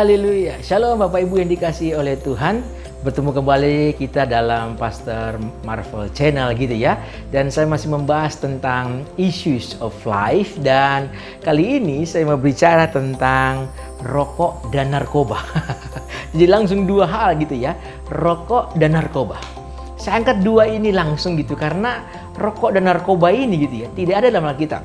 Haleluya. Shalom Bapak Ibu yang dikasihi oleh Tuhan. Bertemu kembali kita dalam Pastor Marvel Channel gitu ya. Dan saya masih membahas tentang issues of life. Dan kali ini saya mau bicara tentang rokok dan narkoba. Jadi langsung dua hal gitu ya. Rokok dan narkoba. Saya angkat dua ini langsung gitu karena rokok dan narkoba ini gitu ya tidak ada dalam Alkitab.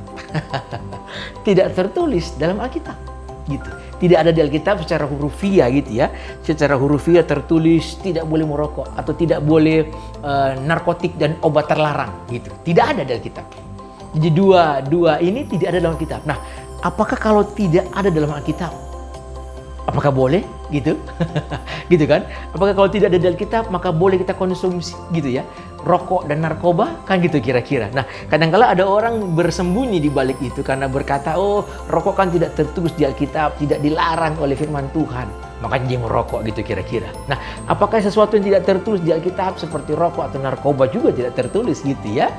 Tidak tertulis dalam Alkitab gitu. Tidak ada di Alkitab secara hurufiah gitu ya. Secara hurufiah tertulis tidak boleh merokok atau tidak boleh narkotik dan obat terlarang gitu. Tidak ada di Alkitab. Jadi dua ini tidak ada dalam Alkitab. Nah, apakah kalau tidak ada dalam Alkitab, apakah boleh gitu? Gitu kan? Apakah kalau tidak ada di Alkitab maka boleh kita konsumsi gitu ya? Rokok dan narkoba kan gitu kira-kira. Nah, kadang-kala ada orang bersembunyi di balik itu karena berkata, oh rokok kan tidak tertulis di Alkitab, tidak dilarang oleh firman Tuhan. Makanya dia merokok gitu kira-kira. Nah, apakah sesuatu yang tidak tertulis di Alkitab seperti rokok atau narkoba juga tidak tertulis gitu ya?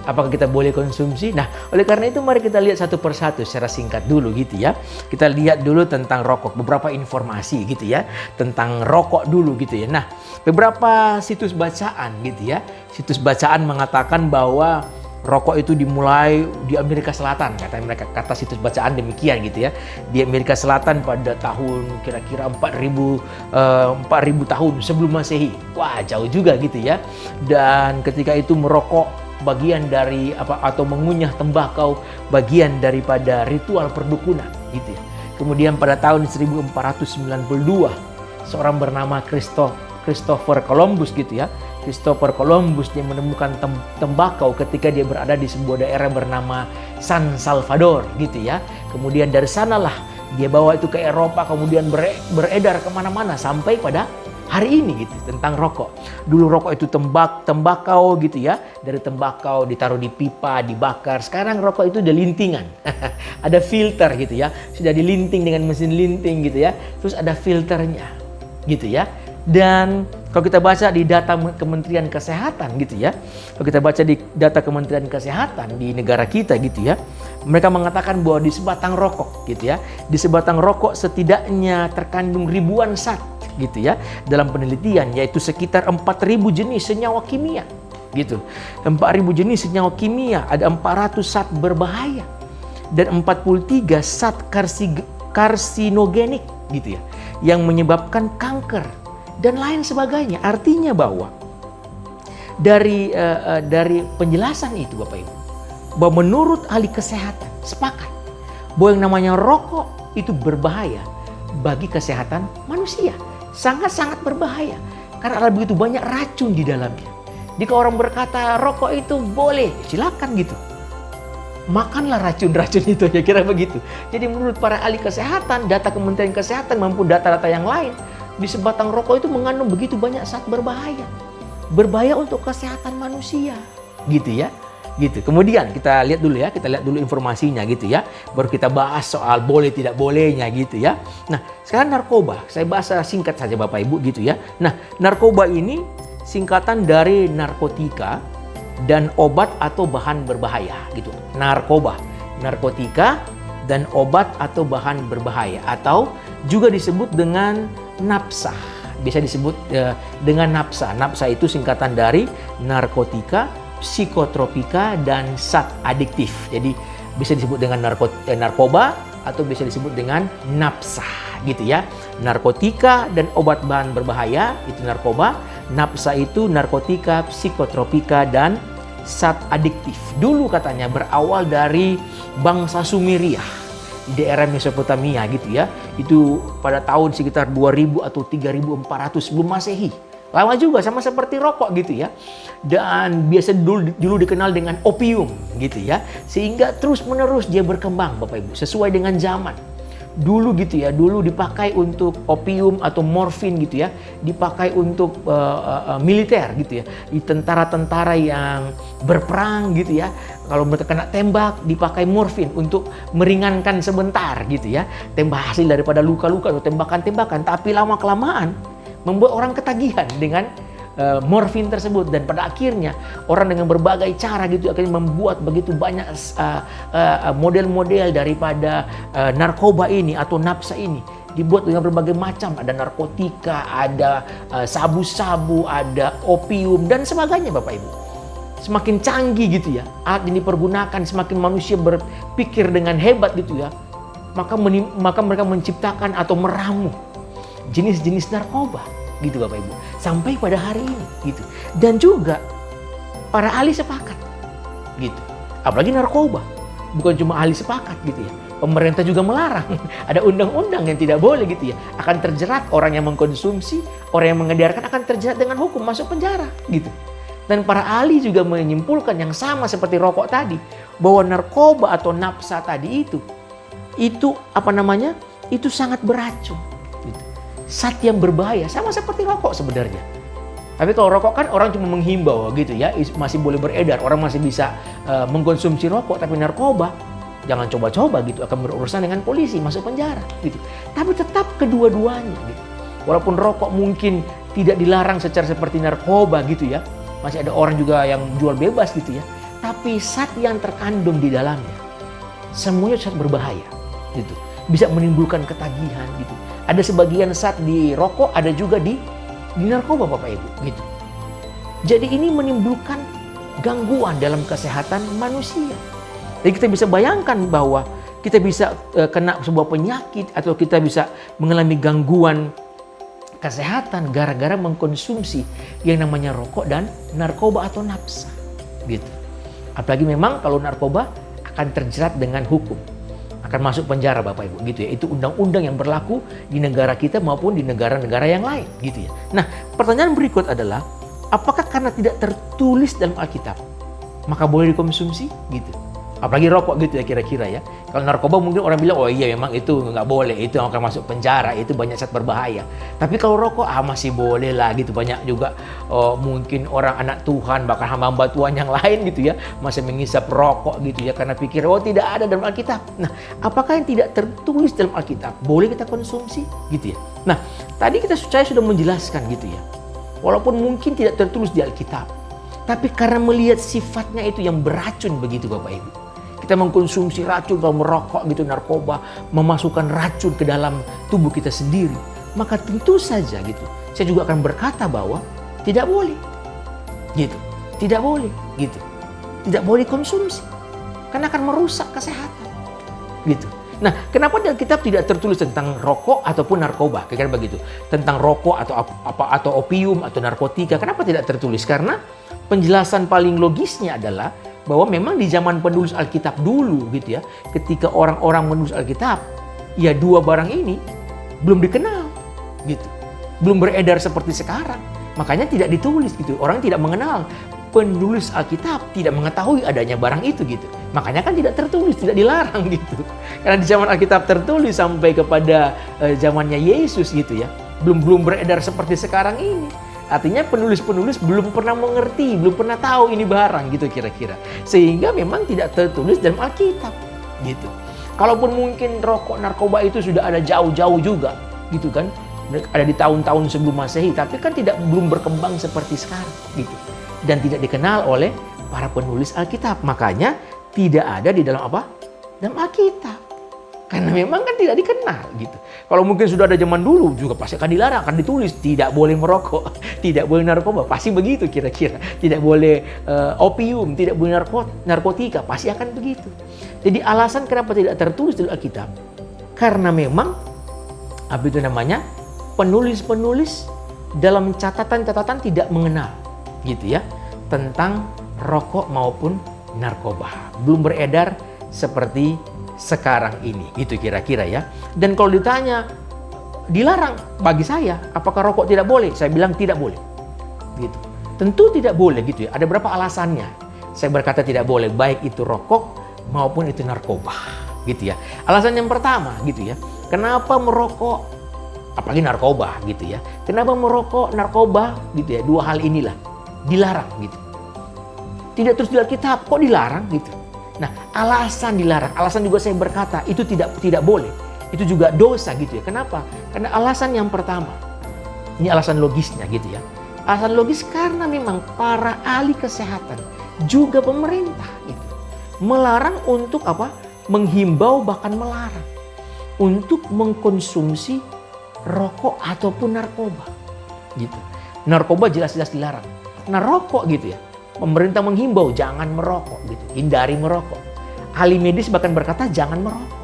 Apakah kita boleh konsumsi? Nah, oleh karena itu mari kita lihat satu persatu secara singkat dulu gitu ya. Kita lihat dulu tentang rokok, beberapa informasi gitu ya. Tentang rokok dulu gitu ya. Nah, beberapa situs bacaan gitu ya. Situs bacaan mengatakan bahwa rokok itu dimulai di Amerika Selatan. Kata situs bacaan demikian gitu ya. Di Amerika Selatan pada tahun kira-kira 4.000 tahun sebelum Masehi. Wah, jauh juga gitu ya. Dan ketika itu merokok bagian dari atau mengunyah tembakau bagian daripada ritual perdukunan gitu ya. Kemudian pada tahun 1492 seorang bernama Christopher Columbus gitu ya. Christopher Columbus dia menemukan tembakau ketika dia berada di sebuah daerah bernama San Salvador gitu ya. Kemudian dari sanalah dia bawa itu ke Eropa, kemudian beredar kemana-mana sampai pada hari ini gitu tentang rokok. Dulu rokok itu tembakau gitu ya. Dari tembakau ditaruh di pipa, dibakar. Sekarang rokok itu udah lintingan. Ada filter gitu ya. Sudah dilinting dengan mesin linting gitu ya. Terus ada filternya gitu ya. Dan kalau kita baca di data Kementerian Kesehatan gitu ya. Kalau kita baca di data Kementerian Kesehatan di negara kita gitu ya. Mereka mengatakan bahwa di sebatang rokok gitu ya. Di sebatang rokok setidaknya terkandung ribuan zat gitu ya dalam penelitian, yaitu sekitar 4.000 jenis senyawa kimia gitu. 4.000 jenis senyawa kimia, ada 400 zat berbahaya dan 43 zat karsinogenik gitu ya yang menyebabkan kanker dan lain sebagainya. Artinya bahwa dari penjelasan itu Bapak Ibu, bahwa menurut ahli kesehatan sepakat bahwa yang namanya rokok itu berbahaya bagi kesehatan manusia. Sangat-sangat berbahaya karena ada begitu banyak racun di dalamnya. Jika orang berkata rokok itu boleh, silakan gitu. Makanlah racun-racun itu, ya kira begitu. Jadi menurut para ahli kesehatan, data Kementerian Kesehatan maupun data-data yang lain, di sebatang rokok itu mengandung begitu banyak zat berbahaya. Berbahaya untuk kesehatan manusia, gitu ya. Gitu. Kemudian kita lihat dulu informasinya gitu ya. Baru kita bahas soal boleh tidak bolehnya gitu ya. Nah, sekarang narkoba, saya bahas singkat saja Bapak Ibu gitu ya. Nah, narkoba ini singkatan dari narkotika dan obat atau bahan berbahaya gitu. Narkoba, narkotika dan obat atau bahan berbahaya atau juga disebut dengan nafsa. Bisa disebut dengan nafsa. Nafsa itu singkatan dari narkotika, psikotropika dan zat adiktif. Jadi bisa disebut dengan narkoba atau bisa disebut dengan nafsa gitu ya. Narkotika dan obat bahan berbahaya itu narkoba, nafsa itu narkotika, psikotropika dan zat adiktif. Dulu katanya berawal dari bangsa Sumeria di daerah Mesopotamia gitu ya. Itu pada tahun sekitar 2000 atau 3400 sebelum Masehi. Lama juga, sama seperti rokok gitu ya. Dan biasa dulu dikenal dengan opium gitu ya. Sehingga terus menerus dia berkembang Bapak Ibu sesuai dengan zaman. Dulu gitu ya, dulu dipakai untuk opium atau morfin gitu ya. Dipakai untuk militer gitu ya. Di tentara-tentara yang berperang gitu ya. Kalau mereka kena tembak dipakai morfin untuk meringankan sebentar gitu ya. Tembak hasil daripada luka-luka atau tembakan-tembakan. Tapi lama-kelamaan membuat orang ketagihan dengan morfin tersebut, dan pada akhirnya orang dengan berbagai cara gitu akhirnya membuat begitu banyak model-model daripada narkoba ini atau nafsa ini dibuat dengan berbagai macam, ada narkotika, ada sabu-sabu, ada opium dan sebagainya Bapak Ibu. Semakin canggih gitu ya, alat ini dipergunakan, semakin manusia berpikir dengan hebat gitu ya, maka mereka menciptakan atau meramu jenis-jenis narkoba gitu Bapak Ibu, sampai pada hari ini gitu. Dan juga para ahli sepakat gitu, apalagi narkoba, bukan cuma ahli sepakat gitu ya, pemerintah juga melarang. Ada undang-undang yang tidak boleh gitu ya, akan terjerat orang yang mengkonsumsi, orang yang mengedarkan akan terjerat dengan hukum, masuk penjara gitu. Dan para ahli juga menyimpulkan yang sama seperti rokok tadi, bahwa narkoba atau nafsa tadi itu apa namanya, itu sangat beracun gitu. Zat yang berbahaya, sama seperti rokok sebenarnya. Tapi kalau rokok kan orang cuma menghimbau gitu ya, masih boleh beredar, orang masih bisa mengkonsumsi rokok. Tapi narkoba jangan coba-coba gitu, akan berurusan dengan polisi, masuk penjara gitu. Tapi tetap kedua-duanya gitu. Walaupun rokok mungkin tidak dilarang secara seperti narkoba gitu ya, masih ada orang juga yang jual bebas gitu ya. Tapi zat yang terkandung di dalamnya semuanya zat berbahaya gitu. Bisa menimbulkan ketagihan gitu. Ada sebagian zat di rokok, ada juga di narkoba Bapak Ibu gitu. Jadi ini menimbulkan gangguan dalam kesehatan manusia. Jadi kita bisa bayangkan bahwa kita bisa kena sebuah penyakit atau kita bisa mengalami gangguan kesehatan gara-gara mengkonsumsi yang namanya rokok dan narkoba atau nafsa gitu. Apalagi memang kalau narkoba akan terjerat dengan hukum, akan masuk penjara Bapak Ibu gitu ya. Itu undang-undang yang berlaku di negara kita maupun di negara-negara yang lain gitu ya. Nah, pertanyaan berikut adalah, apakah karena tidak tertulis dalam Alkitab maka boleh dikonsumsi gitu? Apalagi rokok gitu ya kira-kira ya. Kalau narkoba mungkin orang bilang, oh iya memang itu nggak boleh, itu akan masuk penjara, itu banyak zat berbahaya. Tapi kalau rokok masih boleh lah gitu. Banyak juga mungkin orang anak Tuhan, bahkan hamba-hamba Tuhan yang lain gitu ya, masih mengisap rokok gitu ya, karena pikir tidak ada dalam Alkitab. Nah, apakah yang tidak tertulis dalam Alkitab boleh kita konsumsi gitu ya? Nah, tadi saya sudah menjelaskan gitu ya. Walaupun mungkin tidak tertulis di Alkitab, tapi karena melihat sifatnya itu yang beracun begitu Bapak Ibu. Kita mengkonsumsi racun kalau merokok gitu, narkoba, memasukkan racun ke dalam tubuh kita sendiri. Maka tentu saja gitu, saya juga akan berkata bahwa tidak boleh gitu. Tidak boleh gitu. Tidak boleh konsumsi. Karena akan merusak kesehatan gitu. Nah, kenapa di Alkitab tidak tertulis tentang rokok ataupun narkoba? Kira-kira begitu. Tentang rokok atau opium atau narkotika. Kenapa tidak tertulis? Karena penjelasan paling logisnya adalah bahwa memang di zaman penulis Alkitab dulu gitu ya, ketika orang-orang menulis Alkitab, ya dua barang ini belum dikenal gitu. Belum beredar seperti sekarang. Makanya tidak ditulis gitu. Orang tidak mengenal. Penulis Alkitab tidak mengetahui adanya barang itu gitu. Makanya kan tidak tertulis, tidak dilarang gitu. Karena di zaman Alkitab tertulis sampai kepada zamannya Yesus gitu ya. Belum beredar seperti sekarang ini. Artinya penulis-penulis belum pernah mengerti, belum pernah tahu ini barang gitu kira-kira. Sehingga memang tidak tertulis dalam Alkitab gitu. Kalaupun mungkin rokok, narkoba itu sudah ada jauh-jauh juga gitu kan. Ada di tahun-tahun sebelum Masehi, tapi kan belum berkembang seperti sekarang gitu. Dan tidak dikenal oleh para penulis Alkitab. Makanya tidak ada di dalam apa? Dalam Alkitab. Karena memang kan tidak dikenal gitu. Kalau mungkin sudah ada zaman dulu juga pasti akan dilarang, akan ditulis tidak boleh merokok, tidak boleh narkoba, pasti begitu kira-kira. Tidak boleh opium, tidak boleh narkotika, pasti akan begitu. Jadi alasan kenapa tidak tertulis dalam Alkitab, karena memang apa itu namanya, penulis-penulis dalam catatan-catatan tidak mengenal gitu ya tentang rokok maupun narkoba. Belum beredar seperti sekarang ini gitu kira-kira ya. Dan kalau ditanya dilarang, bagi saya apakah rokok tidak boleh? Saya bilang tidak boleh gitu. Tentu tidak boleh gitu ya. Ada berapa alasannya saya berkata tidak boleh, baik itu rokok maupun itu narkoba gitu ya. Alasan yang pertama gitu ya, kenapa merokok apalagi narkoba gitu ya, kenapa merokok, narkoba gitu ya, dua hal inilah dilarang gitu. Tidak terus di Alkitab, kok dilarang gitu. Nah, alasan dilarang, alasan juga saya berkata itu tidak boleh. Itu juga dosa gitu ya. Kenapa? Karena alasan yang pertama, ini alasan logisnya gitu ya. Alasan logis karena memang para ahli kesehatan juga pemerintah gitu melarang untuk apa? Menghimbau bahkan melarang untuk mengkonsumsi rokok ataupun narkoba. Gitu. Narkoba jelas-jelas dilarang. Nah, rokok gitu ya. Pemerintah menghimbau jangan merokok gitu, hindari merokok. Ahli medis bahkan berkata jangan merokok.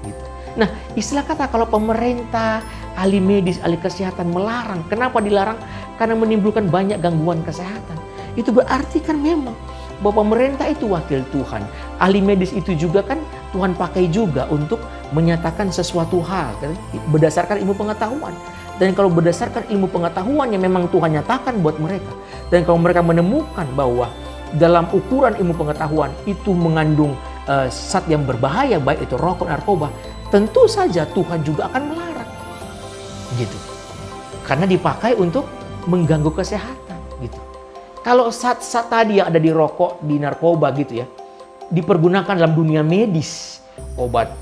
Gitu. Nah, istilah kata kalau pemerintah, ahli medis, ahli kesehatan melarang. Kenapa dilarang? Karena menimbulkan banyak gangguan kesehatan. Itu berarti kan memang bahwa pemerintah itu wakil Tuhan. Ahli medis itu juga kan Tuhan pakai juga untuk menyatakan sesuatu hal kan? Berdasarkan ilmu pengetahuan. Dan kalau berdasarkan ilmu pengetahuan yang memang Tuhan nyatakan buat mereka. Dan kalau mereka menemukan bahwa dalam ukuran ilmu pengetahuan itu mengandung zat yang berbahaya, baik itu rokok, narkoba, tentu saja Tuhan juga akan melarang. Gitu. Karena dipakai untuk mengganggu kesehatan. Gitu. Kalau zat-zat tadi yang ada di rokok, di narkoba gitu ya, dipergunakan dalam dunia medis, obat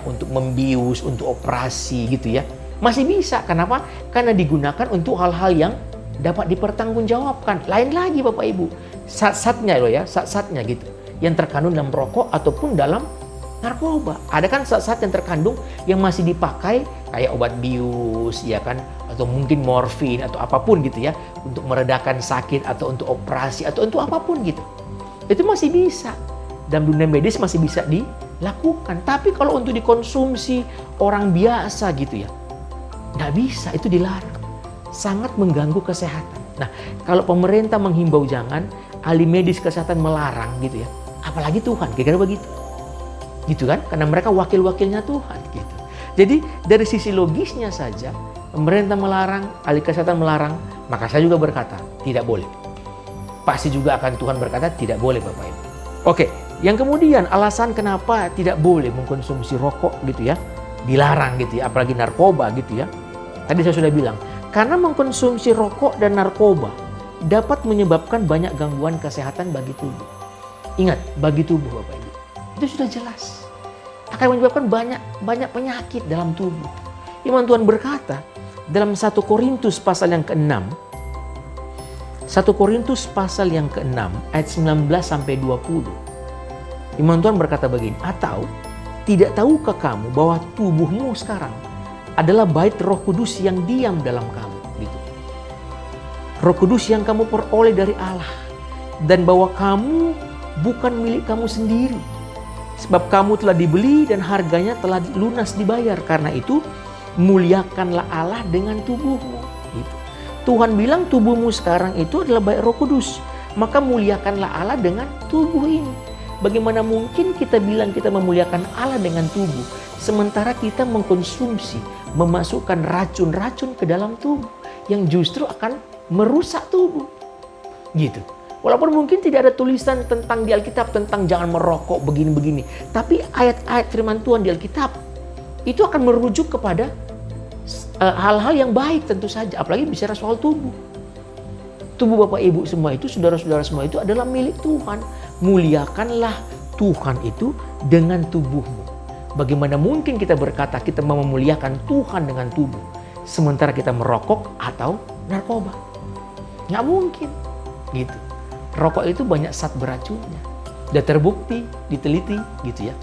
untuk membius, untuk operasi gitu ya, masih bisa. Kenapa? Karena digunakan untuk hal-hal yang dapat dipertanggungjawabkan. Lain lagi Bapak Ibu, zat-zatnya loh ya, zat-zatnya gitu, yang terkandung dalam rokok ataupun dalam narkoba. Ada kan zat-zat yang terkandung yang masih dipakai kayak obat bius ya kan, atau mungkin morfin atau apapun gitu ya, untuk meredakan sakit atau untuk operasi atau untuk apapun gitu. Itu masih bisa. Dalam dunia medis masih bisa dilakukan. Tapi kalau untuk dikonsumsi orang biasa gitu ya, nggak bisa, itu dilarang. Sangat mengganggu kesehatan. Nah, kalau pemerintah menghimbau jangan, ahli medis kesehatan melarang gitu ya, apalagi Tuhan, kira-kira begitu. Gitu kan? Karena mereka wakil-wakilnya Tuhan gitu. Jadi dari sisi logisnya saja, pemerintah melarang, ahli kesehatan melarang, maka saya juga berkata, tidak boleh. Pasti juga akan Tuhan berkata, tidak boleh Bapak Ibu. Oke, yang kemudian alasan kenapa tidak boleh mengkonsumsi rokok gitu ya, dilarang gitu ya, apalagi narkoba gitu ya. Tadi saya sudah bilang, karena mengkonsumsi rokok dan narkoba dapat menyebabkan banyak gangguan kesehatan bagi tubuh. Ingat, bagi tubuh Bapak Ibu. Itu sudah jelas. Akan menyebabkan banyak penyakit dalam tubuh. Firman Tuhan berkata dalam 1 Korintus pasal yang ke-6. 1 Korintus pasal yang ke-6 ayat 19 sampai 20. Firman Tuhan berkata begini, atau tidak tahukah kamu bahwa tubuhmu sekarang adalah bait Roh Kudus yang diam dalam kamu, gitu. Roh Kudus yang kamu peroleh dari Allah, dan bahwa kamu bukan milik kamu sendiri, sebab kamu telah dibeli dan harganya telah lunas dibayar. Karena itu muliakanlah Allah dengan tubuhmu. Gitu. Tuhan bilang tubuhmu sekarang itu adalah bait Roh Kudus, maka muliakanlah Allah dengan tubuh ini. Bagaimana mungkin kita bilang kita memuliakan Allah dengan tubuh, sementara kita mengkonsumsi, memasukkan racun-racun ke dalam tubuh yang justru akan merusak tubuh. Gitu. Walaupun mungkin tidak ada tulisan tentang di Alkitab tentang jangan merokok begini-begini, tapi ayat-ayat firman Tuhan di Alkitab itu akan merujuk kepada hal-hal yang baik tentu saja, apalagi bicara soal tubuh. Tubuh Bapak Ibu semua itu, saudara-saudara semua itu adalah milik Tuhan. Muliakanlah Tuhan itu dengan tubuhmu. Bagaimana mungkin kita berkata kita mau memuliakan Tuhan dengan tubuh, sementara kita merokok atau narkoba? Nggak mungkin. Gitu. Rokok itu banyak zat beracunnya. Sudah terbukti, diteliti gitu ya.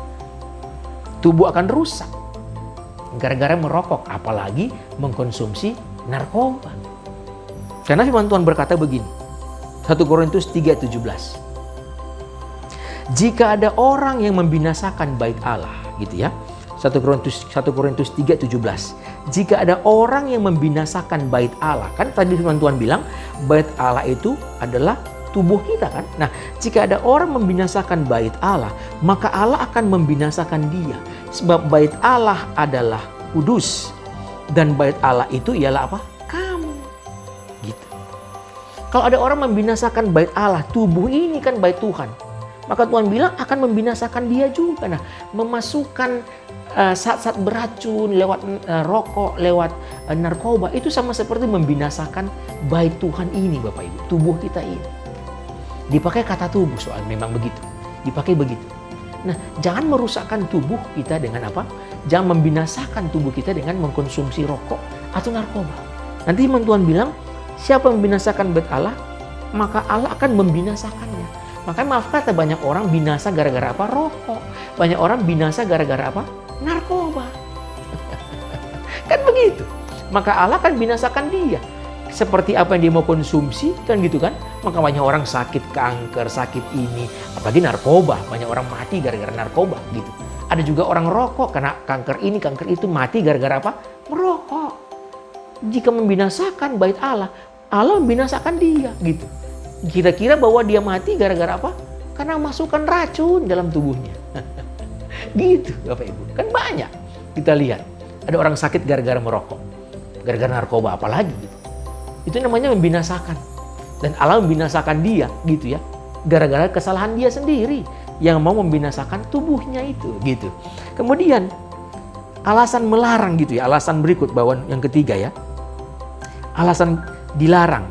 Tubuh akan rusak gara-gara merokok, apalagi mengkonsumsi narkoba. Karena firman Tuhan berkata begini, 1 Korintus 3:17. Jika ada orang yang membinasakan bait Allah, gitu ya. 1 Korintus 3:17. Jika ada orang yang membinasakan bait Allah, kan tadi firman Tuhan bilang bait Allah itu adalah tubuh kita kan. Nah, jika ada orang membinasakan bait Allah, maka Allah akan membinasakan dia. Sebab bait Allah adalah kudus. Dan bait Allah itu ialah apa? Kamu. Gitu. Kalau ada orang membinasakan bait Allah, tubuh ini kan bait Tuhan, maka Tuhan bilang akan membinasakan dia juga. Nah, memasukkan zat-zat beracun lewat rokok, lewat narkoba, itu sama seperti membinasakan bait Tuhan ini Bapak Ibu, tubuh kita ini. Dipakai kata tubuh soal memang begitu. Dipakai begitu. Nah, jangan merusakkan tubuh kita dengan apa? Jangan membinasakan tubuh kita dengan mengkonsumsi rokok atau narkoba. Nanti Tuhan bilang, siapa membinasakan bait Allah, maka Allah akan membinasakannya. Makanya maaf kata banyak orang binasa gara-gara apa? Rokok. Banyak orang binasa gara-gara apa? Narkoba. gitu. Maka Allah akan binasakan dia. Seperti apa yang dia mau konsumsi, kan gitu kan. Maka banyak orang sakit kanker, sakit ini. Apalagi narkoba, banyak orang mati gara-gara narkoba gitu. Ada juga orang rokok, karena kanker ini, kanker itu, mati gara-gara apa? Merokok. Jika membinasakan bait Allah, Allah membinasakan dia gitu. Kira-kira bahwa dia mati gara-gara apa? Karena masukkan racun dalam tubuhnya. Gitu Bapak Ibu. Kan banyak kita lihat. Ada orang sakit gara-gara merokok. Gara-gara narkoba apalagi gitu. Itu namanya membinasakan. Dan Allah membinasakan dia gitu ya. Gara-gara kesalahan dia sendiri yang mau membinasakan tubuhnya itu gitu. Kemudian alasan melarang gitu ya. Alasan berikut bahwa yang ketiga ya. Alasan dilarang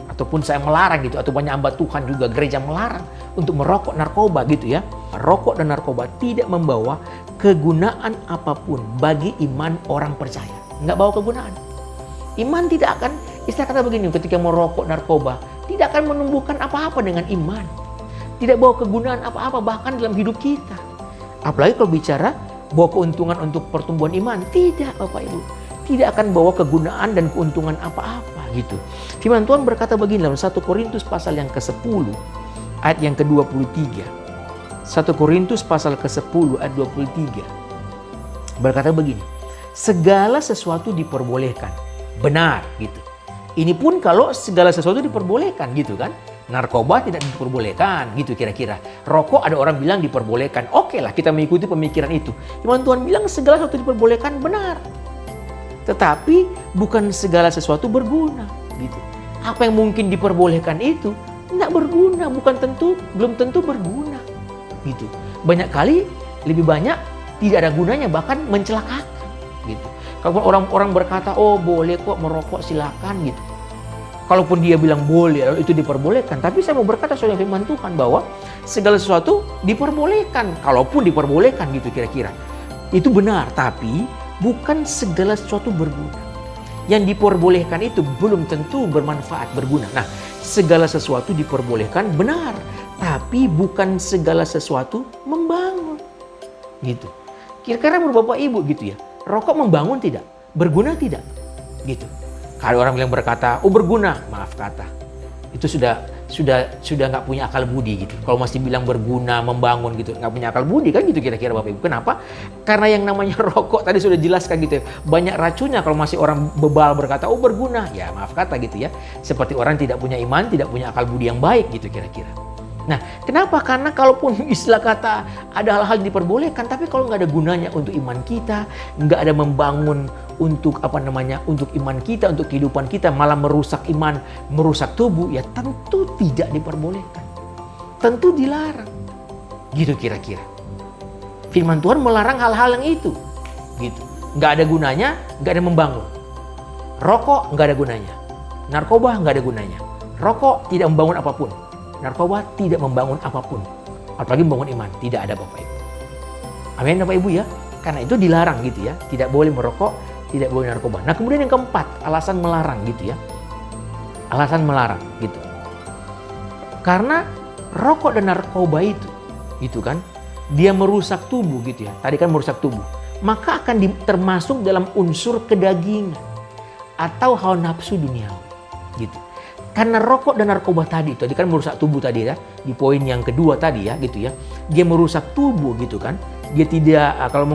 ataupun saya melarang gitu, atau banyak hamba Tuhan juga gereja melarang untuk merokok narkoba gitu ya. Rokok dan narkoba tidak membawa kegunaan apapun bagi iman orang percaya. Nggak bawa kegunaan. Iman tidak akan, istilah kata begini, ketika merokok narkoba tidak akan menumbuhkan apa-apa dengan iman. Tidak bawa kegunaan apa-apa bahkan dalam hidup kita. Apalagi kalau bicara bawa keuntungan untuk pertumbuhan iman. Tidak Bapak Ibu. Tidak akan bawa kegunaan dan keuntungan apa-apa gitu. Firman Tuhan berkata begini dalam 1 Korintus pasal yang ke-10 ayat yang ke-23. 1 Korintus pasal ke-10 ayat 23. Berkata begini. Segala sesuatu diperbolehkan. Benar gitu. Ini pun kalau segala sesuatu diperbolehkan gitu kan. Narkoba tidak diperbolehkan gitu kira-kira. Rokok ada orang bilang diperbolehkan. Oke lah kita mengikuti pemikiran itu. Firman Tuhan bilang segala sesuatu diperbolehkan, benar. Tetapi bukan segala sesuatu berguna gitu. Apa yang mungkin diperbolehkan itu tidak berguna, belum tentu berguna gitu. Banyak kali lebih banyak tidak ada gunanya, bahkan mencelakakan gitu. Kalau orang berkata, oh boleh kok merokok silakan gitu. Kalaupun dia bilang boleh, lalu itu diperbolehkan. Tapi saya mau berkata soal firman Tuhan bahwa segala sesuatu diperbolehkan. Kalaupun diperbolehkan gitu kira-kira. Itu benar, tapi bukan segala sesuatu berguna. Yang diperbolehkan itu belum tentu bermanfaat, berguna. Nah, segala sesuatu diperbolehkan, benar. Tapi bukan segala sesuatu membangun. Gitu. Kira-kira menurut Bapak Ibu gitu ya. Rokok membangun tidak? Berguna tidak? Gitu. Kalau orang bilang berkata, oh berguna, maaf kata. Itu sudah nggak punya akal budi gitu. Kalau masih bilang berguna, membangun gitu, nggak punya akal budi kan gitu kira-kira Bapak Ibu. Kenapa? Karena yang namanya rokok tadi sudah jelaskan gitu ya. Banyak racunnya kalau masih orang bebal berkata, oh berguna. Ya maaf kata gitu ya. Seperti orang tidak punya iman, tidak punya akal budi yang baik gitu kira-kira. Nah, kenapa? Karena kalaupun istilah kata ada hal-hal diperbolehkan, tapi kalau nggak ada gunanya untuk iman kita, nggak ada membangun untuk untuk iman kita, untuk kehidupan kita, malah merusak iman, merusak tubuh, ya tentu tidak diperbolehkan. Tentu dilarang. Gitu kira-kira. Firman Tuhan melarang hal-hal yang itu. Gitu. Nggak ada gunanya, nggak ada membangun. Rokok nggak ada gunanya. Narkoba nggak ada gunanya. Rokok tidak membangun apapun. Narkoba tidak membangun apapun. Apalagi membangun iman. Tidak ada Bapak Ibu. Amin Bapak Ibu ya. Karena itu dilarang gitu ya. Tidak boleh merokok, tidak boleh narkoba. Nah kemudian yang keempat, alasan melarang gitu ya. Alasan melarang gitu. Karena rokok dan narkoba itu kan, dia merusak tubuh gitu ya. Tadi kan merusak tubuh. Maka akan termasuk dalam unsur kedagingan. Atau hawa nafsu duniawi gitu. Karena rokok dan narkoba tadi kan merusak tubuh tadi ya. Di poin yang kedua tadi ya gitu ya. Dia merusak tubuh gitu kan. Dia tidak, kalau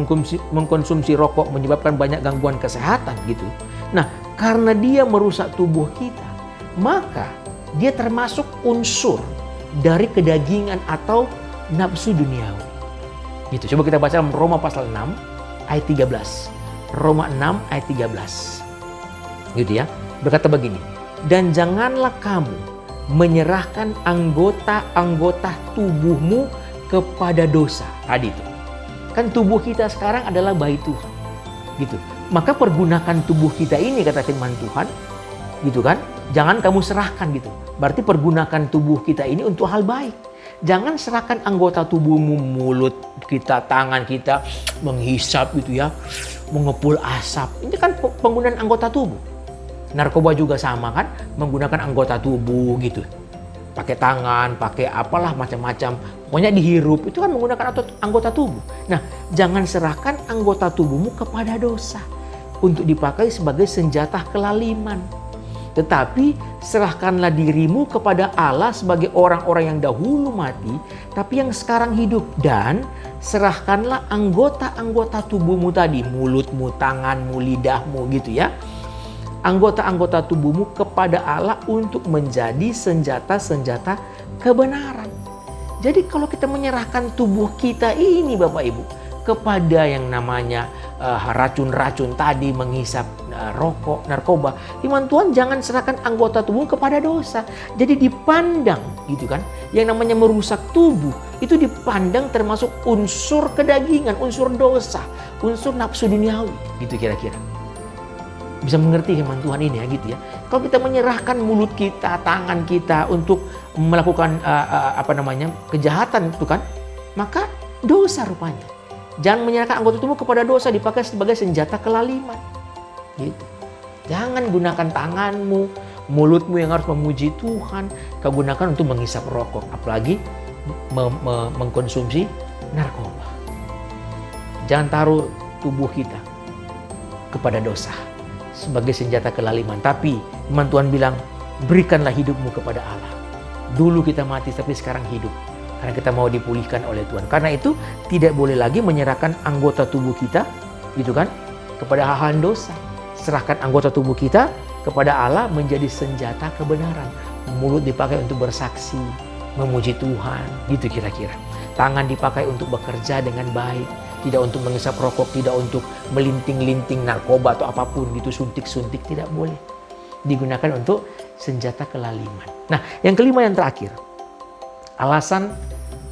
mengkonsumsi rokok menyebabkan banyak gangguan kesehatan gitu. Nah karena dia merusak tubuh kita, maka dia termasuk unsur dari kedagingan atau nafsu duniawi. Gitu. Coba kita baca dalam Roma pasal 6 ayat 13. Roma 6 ayat 13. Gitu ya. Berkata begini. Dan janganlah kamu menyerahkan anggota-anggota tubuhmu kepada dosa. Tadi itu. Kan tubuh kita sekarang adalah bayi Tuhan. Gitu. Maka pergunakan tubuh kita ini kata firman Tuhan. Gitu kan. Jangan kamu serahkan gitu. Berarti pergunakan tubuh kita ini untuk hal baik. Jangan serahkan anggota tubuhmu, mulut kita, tangan kita menghisap gitu ya. Mengepul asap. Ini kan penggunaan anggota tubuh. Narkoba juga sama kan, menggunakan anggota tubuh gitu. Pakai tangan, pakai apalah macam-macam. Pokoknya dihirup, itu kan menggunakan anggota tubuh. Nah, jangan serahkan anggota tubuhmu kepada dosa. untuk dipakai sebagai senjata kelaliman. Tetapi serahkanlah dirimu kepada Allah sebagai orang-orang yang dahulu mati, tapi yang sekarang hidup. Dan serahkanlah anggota-anggota tubuhmu tadi, mulutmu, tanganmu, lidahmu gitu ya. Anggota-anggota tubuhmu kepada Allah untuk menjadi senjata-senjata kebenaran. Jadi kalau kita menyerahkan tubuh kita ini Bapak Ibu kepada yang namanya racun-racun tadi, menghisap rokok, narkoba, firman Tuhan jangan serahkan anggota tubuh kepada dosa. Jadi dipandang gitu kan, yang namanya merusak tubuh itu dipandang termasuk unsur kedagingan, unsur dosa, unsur nafsu duniawi gitu kira-kira. Bisa mengerti firman Tuhan ini ya gitu ya. Kalau kita menyerahkan mulut kita, tangan kita untuk melakukan kejahatan itu kan, maka dosa rupanya. Jangan menyerahkan anggota tubuh kepada dosa dipakai sebagai senjata kelaliman. Gitu. Jangan gunakan tanganmu, mulutmu yang harus memuji Tuhan, kau gunakan untuk menghisap rokok, apalagi mengkonsumsi narkoba. Jangan taruh tubuh kita kepada dosa sebagai senjata kelaliman. Tapi firman Tuhan bilang, berikanlah hidupmu kepada Allah. Dulu kita mati tapi sekarang hidup. Karena kita mau dipulihkan oleh Tuhan. Karena itu tidak boleh lagi menyerahkan anggota tubuh kita gitu kan kepada hal-hal dosa. Serahkan anggota tubuh kita kepada Allah menjadi senjata kebenaran. Mulut dipakai untuk bersaksi, memuji Tuhan, gitu kira-kira. Tangan dipakai untuk bekerja dengan baik, tidak untuk menghisap rokok, tidak untuk melinting-linting narkoba atau apapun gitu, suntik-suntik, tidak boleh. Digunakan untuk senjata kelaliman. Nah, yang kelima yang terakhir. Alasan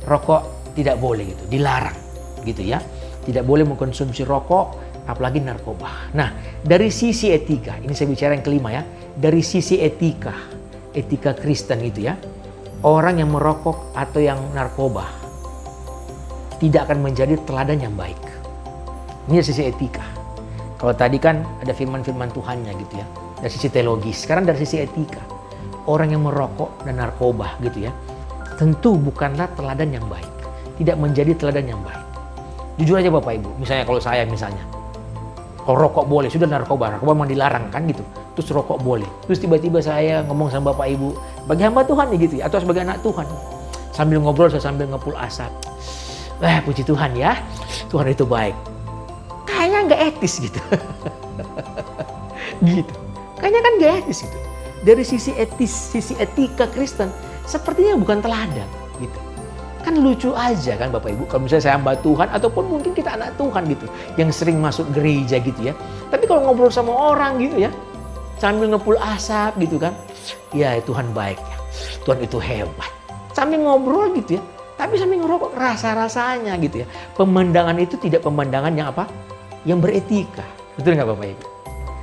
rokok tidak boleh gitu, dilarang gitu ya. Tidak boleh mengkonsumsi rokok, apalagi narkoba. Nah, dari sisi etika, ini saya bicara yang kelima ya. Dari sisi etika Kristen gitu ya. Orang yang merokok atau yang narkoba tidak akan menjadi teladan yang baik. Ini dari sisi etika. Kalau tadi kan ada firman-firman Tuhannya gitu ya. Dari sisi teologis, sekarang dari sisi etika. Orang yang merokok dan narkoba gitu ya, tentu bukanlah teladan yang baik. Tidak menjadi teladan yang baik. Jujur aja Bapak Ibu, misalnya kalau saya kalau rokok boleh, sudah narkoba memang dilarang kan gitu. Terus rokok boleh. Terus tiba-tiba saya ngomong sama Bapak Ibu, bagi hamba Tuhan nih gitu ya, atau sebagai anak Tuhan. Sambil ngobrol, saya sambil ngepul asap. Puji Tuhan ya, Tuhan itu baik. Kayaknya nggak etis gitu. Gitu. Kayaknya kan nggak etis gitu. Dari sisi etis, sisi etika Kristen, sepertinya bukan teladan gitu. Kan lucu aja kan Bapak Ibu, kalau misalnya saya hamba Tuhan ataupun mungkin kita anak Tuhan gitu, yang sering masuk gereja gitu ya. Tapi kalau ngobrol sama orang gitu ya, sambil ngepul asap gitu kan, ya Tuhan baik ya, Tuhan itu hebat. Sambil ngobrol gitu ya, tapi sambil ngerokok rasa-rasanya gitu ya. Pemandangan itu tidak pemandangan yang apa? Yang beretika. Betul nggak Bapak Ibu?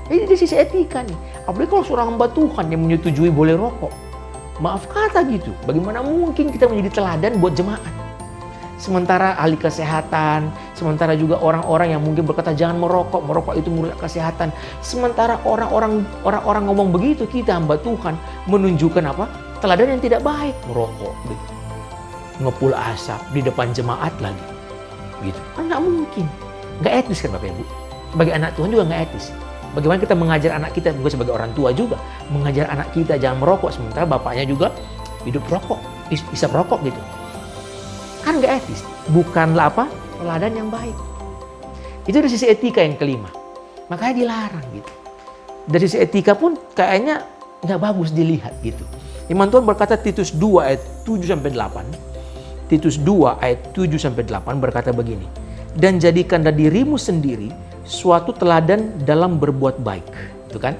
Ini dari sisi etika nih. Apalagi kalau seorang hamba Tuhan yang menyetujui boleh rokok. Maaf kata gitu, bagaimana mungkin kita menjadi teladan buat jemaat? Sementara ahli kesehatan, sementara juga orang-orang yang mungkin berkata jangan merokok, merokok itu merusak kesehatan. Sementara orang-orang ngomong begitu, kita hamba Tuhan menunjukkan apa? Teladan yang tidak baik, merokok gitu. Ngepul asap di depan jemaat lagi. Gitu. Kan nggak mungkin. Nggak etis kan Bapak Ibu? Sebagai anak Tuhan juga nggak etis. Bagaimana kita mengajar anak kita, juga sebagai orang tua juga, mengajar anak kita jangan merokok, sementara bapaknya juga hidup rokok, isap rokok gitu. Kan gak etis, bukanlah apa? Teladan yang baik. Itu dari sisi etika yang kelima. Makanya dilarang gitu. Dari sisi etika pun kayaknya gak bagus dilihat gitu. Firman Tuhan berkata Titus 2 ayat 7-8. Titus 2 ayat 7-8 berkata begini. Dan jadikanlah dirimu sendiri suatu teladan dalam berbuat baik. Itu kan?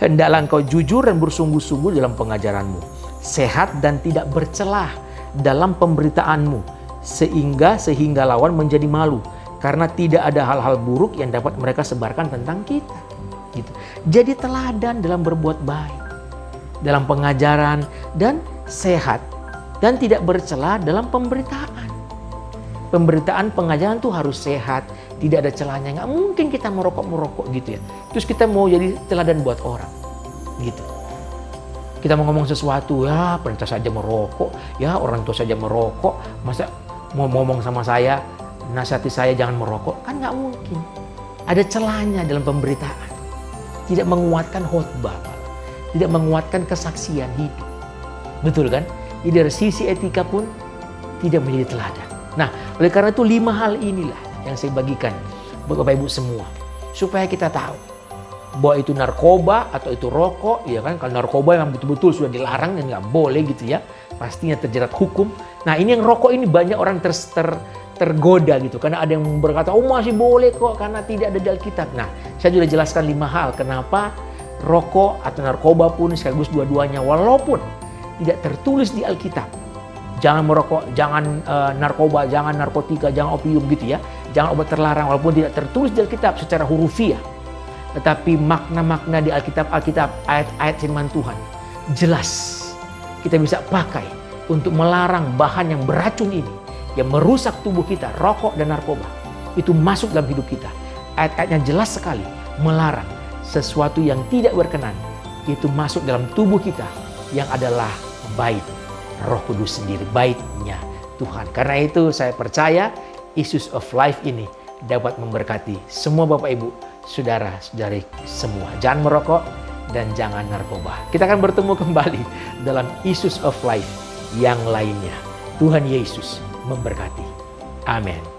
Hendaklah engkau jujur dan bersungguh-sungguh dalam pengajaranmu. Sehat dan tidak bercelah dalam pemberitaanmu. Sehingga lawan menjadi malu. Karena tidak ada hal-hal buruk yang dapat mereka sebarkan tentang kita. Gitu. Jadi teladan dalam berbuat baik. Dalam pengajaran dan sehat. Dan tidak bercelah dalam pemberitaan. Pemberitaan pengajaran tuh harus sehat, tidak ada celahnya. Nggak mungkin kita merokok gitu ya. Terus kita mau jadi teladan buat orang, gitu. Kita mau ngomong sesuatu, ya pendeta saja merokok, ya orang tua saja merokok, masa mau ngomong sama saya, nasihati saya jangan merokok, kan nggak mungkin. ada celahnya dalam pemberitaan. Tidak menguatkan khotbah, tidak menguatkan kesaksian hidup. Betul kan? Jadi dari sisi etika pun tidak menjadi teladan. Nah, oleh karena itu 5 hal inilah yang saya bagikan buat Bapak Ibu semua. Supaya kita tahu bahwa itu narkoba atau itu rokok, ya kan? Kalau narkoba memang betul-betul sudah dilarang dan nggak boleh gitu ya. Pastinya terjerat hukum. Nah, ini yang rokok ini banyak orang tergoda gitu. Karena ada yang berkata, oh masih boleh kok karena tidak ada di Alkitab. Nah, saya sudah jelaskan 5 hal kenapa rokok atau narkoba pun sekaligus dua-duanya walaupun tidak tertulis di Alkitab. Jangan merokok, jangan narkoba, jangan narkotika, jangan opium gitu ya. Jangan obat terlarang walaupun tidak tertulis di Alkitab secara hurufiah. Tetapi makna-makna di Alkitab, ayat-ayat firman Tuhan jelas kita bisa pakai untuk melarang bahan yang beracun ini, yang merusak tubuh kita, rokok dan narkoba. Itu masuk dalam hidup kita. Ayat-ayatnya jelas sekali melarang sesuatu yang tidak berkenan. Itu masuk dalam tubuh kita yang adalah bait Roh Kudus sendiri, baitnya Tuhan. Karena itu saya percaya Issues of Life ini dapat memberkati semua Bapak Ibu, saudara-saudari semua. Jangan merokok dan jangan narkoba. Kita akan bertemu kembali dalam Issues of Life yang lainnya. Tuhan Yesus memberkati. Amin.